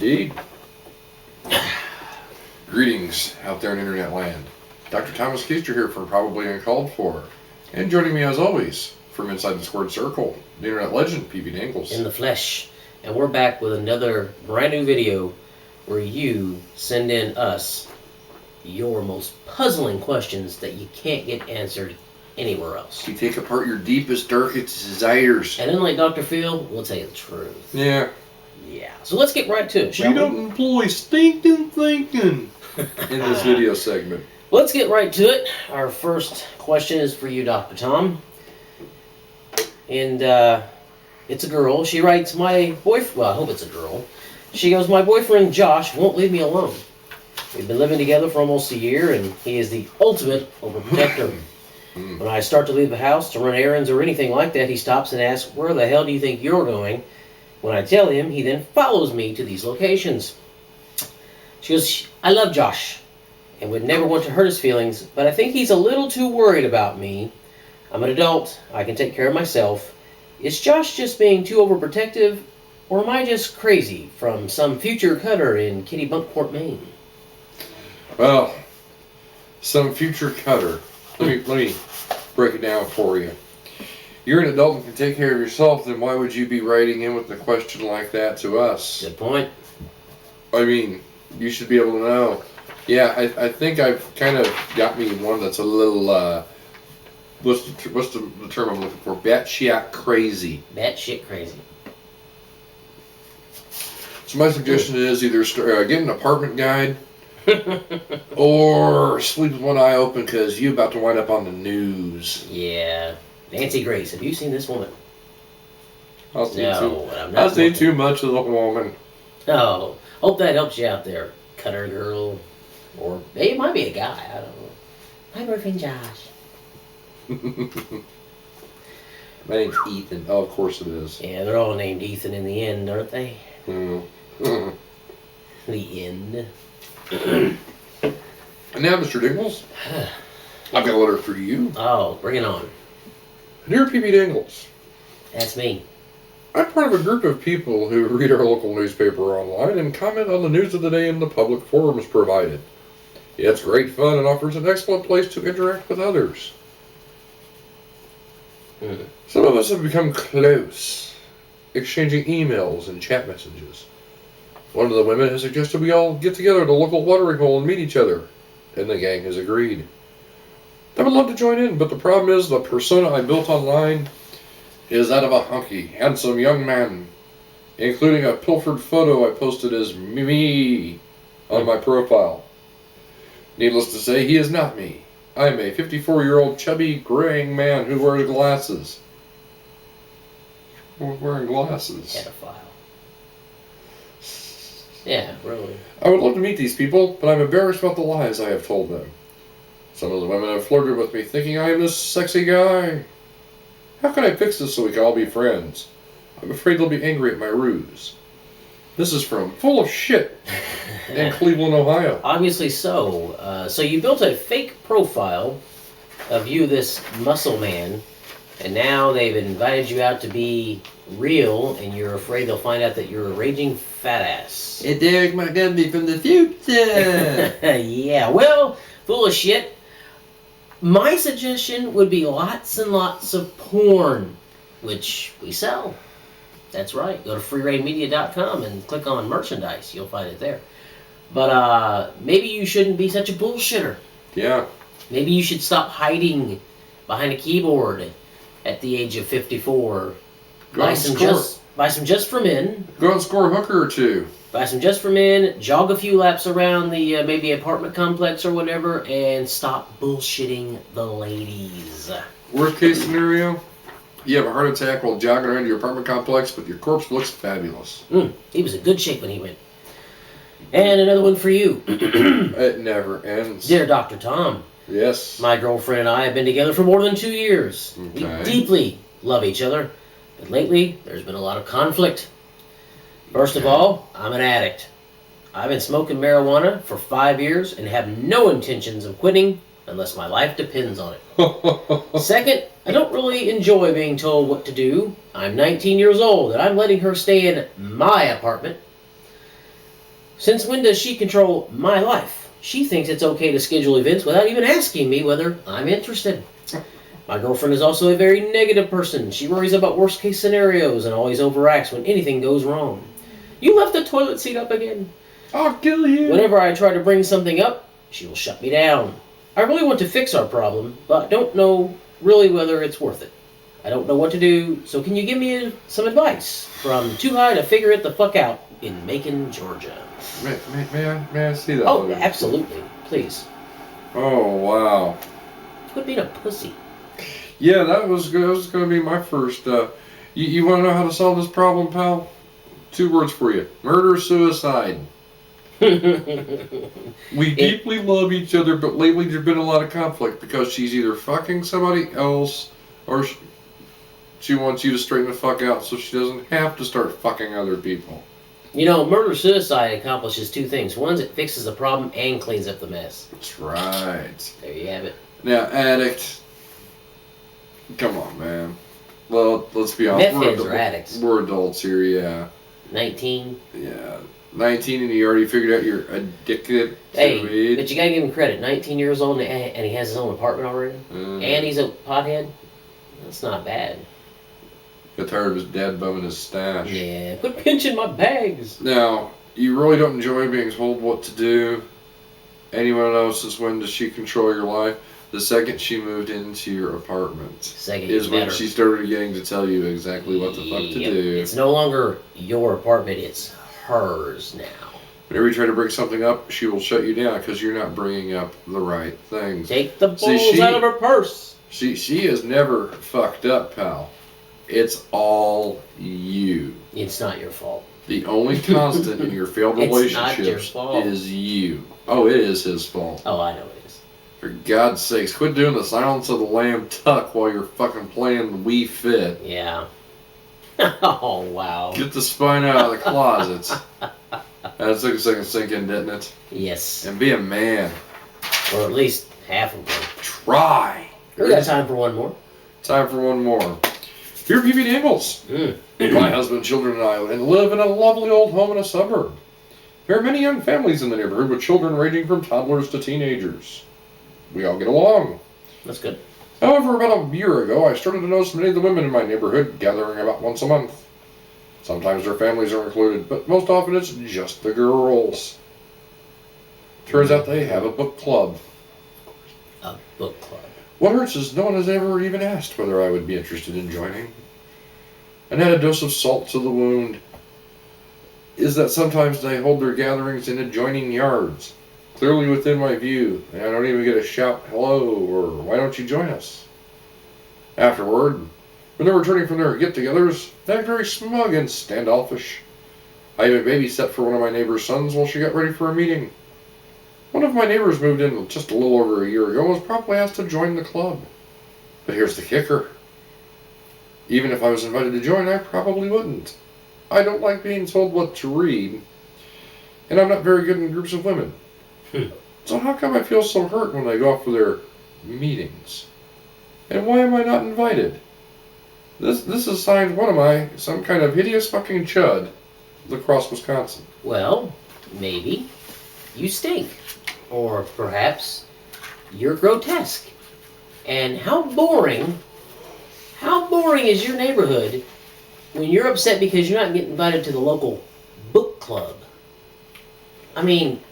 Indeed. Greetings out there in internet land. Dr. Thomas Keister here from Probably Uncalled For. And joining me as always from inside the squared circle, the internet legend, ppdingles. In the flesh. And we're back with another brand new video where you send in us your most puzzling questions that you can't get answered anywhere else. You take apart your deepest, darkest desires. And unlike Dr. Phil, we'll tell you the truth. Yeah. Yeah. So let's get right to it, shall we? don't employ stinking thinking in this video segment. Let's get right to it. Our first question is for you, Dr. Tom. And it's a girl. She writes, my boyfriend, well, I hope it's a girl. She goes, my boyfriend Josh won't leave me alone. We've been living together for almost a year, and he is the ultimate overprotector. When I start to leave the house to run errands or anything like that, he stops and asks, where the hell do you think you're going? When I tell him, he then follows me to these locations. She goes, I love Josh and would never want to hurt his feelings, but I think he's a little too worried about me. I'm an adult. I can take care of myself. Is Josh just being too overprotective, or am I just crazy from some future cutter in Kitty Bunkport, Maine? Well, some future cutter. Let me break it down for you. You're an adult and can take care of yourself, then why would you be writing in with a question like that to us? Good point. I mean, you should be able to know. Yeah, I think I've kind of got me one that's a little, what's the term I'm looking for? Batshit crazy. Batshit crazy. So my suggestion is either get an apartment guide or sleep with one eye open because you're about to wind up on the news. Yeah. Nancy Grace, have you seen this woman? I'll see too much of the woman. Oh, hope that helps you out there, cutter girl. Or maybe it might be a guy, I don't know. My boyfriend Josh. My name's Ethan. Oh, of course it is. Yeah, they're all named Ethan in the end, aren't they? The end. And now, Mr. Dingles, I've got a letter for you. Oh, bring it on. Dear ppdingles, That's me. I'm part of a group of people who read our local newspaper online and comment on the news of the day in the public forums provided. It's great fun and offers an excellent place to interact with others. Some of us have become close, exchanging emails and chat messages. One of the women has suggested we all get together at a local watering hole and meet each other, and the gang has agreed. I would love to join in, but the problem is the persona I built online is that of a hunky, handsome young man, including a pilfered photo I posted as me on my profile. Needless to say, he is not me. I am a 54-year-old chubby, graying man who wears glasses. Wearing glasses. Pedophile. Yeah, really. I would love to meet these people, but I'm embarrassed about the lies I have told them. Some of the women have flirted with me, thinking I am this sexy guy. How can I fix this so we can all be friends? I'm afraid they'll be angry at my ruse. This is from Full of Shit in Cleveland, Ohio. Obviously so. So you built a fake profile of you, this muscle man, and now they've invited you out to be real, and you're afraid they'll find out that you're a raging fat ass. Hey, Derek, my gumby from the future. Yeah, well, Full of Shit. My suggestion would be lots and lots of porn, which we sell. That's right. Go to freerainmedia.com and click on merchandise. You'll find it there. But maybe you shouldn't be such a bullshitter. Yeah. Maybe you should stop hiding behind a keyboard at the age of 54. Buy some Just for Men. Go out and score a hooker or two. Buy some Just for Men, jog a few laps around the maybe apartment complex or whatever, and stop bullshitting the ladies. Worst case scenario, you have a heart attack while jogging around your apartment complex, but your corpse looks fabulous. He was in good shape when he went. And another one for you. It never ends. Dear Dr. Tom. Yes. My girlfriend and I have been together for more than 2 years. Okay. We deeply love each other, but lately there's been a lot of conflict. First of all, I'm an addict. I've been smoking marijuana for 5 years and have no intentions of quitting unless my life depends on it. Second, I don't really enjoy being told what to do. I'm 19 years old and I'm letting her stay in my apartment. Since when does she control my life? She thinks it's okay to schedule events without even asking me whether I'm interested. My girlfriend is also a very negative person. She worries about worst case scenarios and always overacts when anything goes wrong. You left the toilet seat up again. I'll kill you. Whenever I try to bring something up, she will shut me down. I really want to fix our problem, but don't know really whether it's worth it. I don't know what to do, so can you give me some advice? From Too High to Figure It the Fuck Out in Macon, Georgia. May I see that? Oh, absolutely. Please. Oh, wow. Quit being a pussy. Yeah, that was going to be my first. You want to know how to solve this problem, pal? 2 words for you. Murder-suicide. We deeply love each other, but lately there's been a lot of conflict because she's either fucking somebody else or she wants you to straighten the fuck out so she doesn't have to start fucking other people. You know, murder-suicide accomplishes 2 things. One, it fixes the problem and cleans up the mess. That's right. There you have it. Now, addict. Come on, man. Well, let's be honest. Meth heads are addicts. We're adults here, yeah. 19. Yeah. 19 and you already figured out you're addicted to weed. But you gotta give him credit. 19 years old and he has his own apartment already. And he's a pothead. That's not bad. Got tired of his dad bumming his stash. Yeah, quit pinching my bags. Now, you really don't enjoy being told what to do. Anyone else, since when does she control your life? The second she moved into your apartment is when she started getting to tell you exactly what the fuck to do. It's no longer your apartment, it's hers now. Whenever you try to bring something up, she will shut you down because you're not bringing up the right things. Take the balls out of her purse. She has never fucked up, pal. It's all you. It's not your fault. The only constant in your failed relationships is you. Oh, it is his fault. Oh, I know it is. For God's sakes, quit doing the Silence of the Lamb tuck while you're fucking playing Wii Fit. Yeah. Oh, wow. Get the spine out of the closets. That took a second to sink in, didn't it? Yes. And be a man. Or at least half of them. Try. We got time for one more. Time for one more. Dear ppdingles, my husband, children, and I live in a lovely old home in a suburb. There are many young families in the neighborhood with children ranging from toddlers to teenagers. We all get along. That's good. However, about a year ago, I started to notice many of the women in my neighborhood gathering about once a month. Sometimes their families are included, but most often it's just the girls. Turns out they have a book club. A book club. What hurts is no one has ever even asked whether I would be interested in joining. And add a dose of salt to the wound is that sometimes they hold their gatherings in adjoining yards, clearly within my view, and I don't even get a shout, hello, or why don't you join us? Afterward, when they're returning from their get-togethers, they act very smug and standoffish. I even babysat for one of my neighbor's sons while she got ready for a meeting. One of my neighbors moved in just a little over a year ago and was promptly asked to join the club. But here's the kicker. Even if I was invited to join, I probably wouldn't. I don't like being told what to read, and I'm not very good in groups of women. So how come I feel so hurt when I go off for their meetings? And why am I not invited? This is signed, what am I? Some kind of hideous fucking chud, La Crosse, Wisconsin. Well, maybe you stink. Or perhaps you're grotesque. And how boring is your neighborhood when you're upset because you're not getting invited to the local book club? I mean,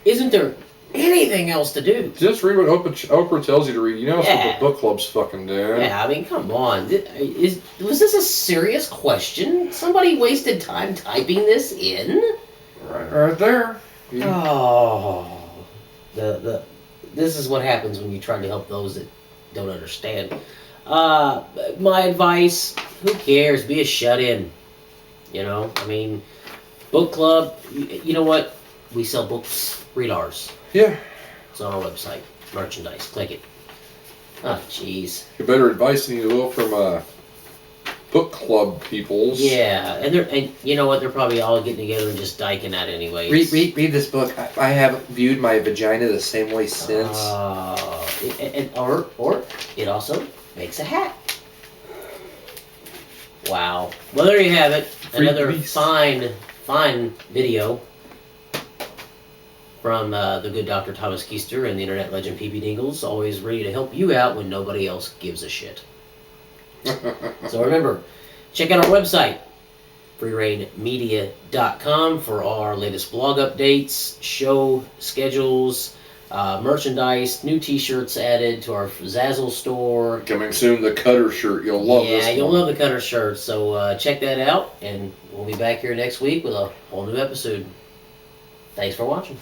isn't there anything else to do? Just read what Oprah tells you to read. You know that's what the book club's fucking doing. Yeah, I mean, come on. Was this a serious question? Somebody wasted time typing this in? Right there. Oh. This is what happens when you try to help those that don't understand. My advice, who cares? Be a shut-in. You know, I mean, book club, you know what? We sell books. Read ours. Yeah. It's on our website. Merchandise. Click it. Oh, jeez. Better advice than you will from book club peoples. Yeah, and you know what? They're probably all getting together and just dyking out anyway. Read this book. I haven't viewed my vagina the same way since. Or it also makes a hat. Wow. Well, there you have it. Another fine video. from the good Dr. Thomas Keister and the internet legend ppdingles, always ready to help you out when nobody else gives a shit. So remember, check out our website, freerainmedia.com, for all our latest blog updates, show schedules, merchandise, new t-shirts added to our Zazzle store. Coming soon, the Cutter shirt. You'll love this one. Yeah, you'll love the Cutter shirt. So check that out, and we'll be back here next week with a whole new episode. Thanks for watching.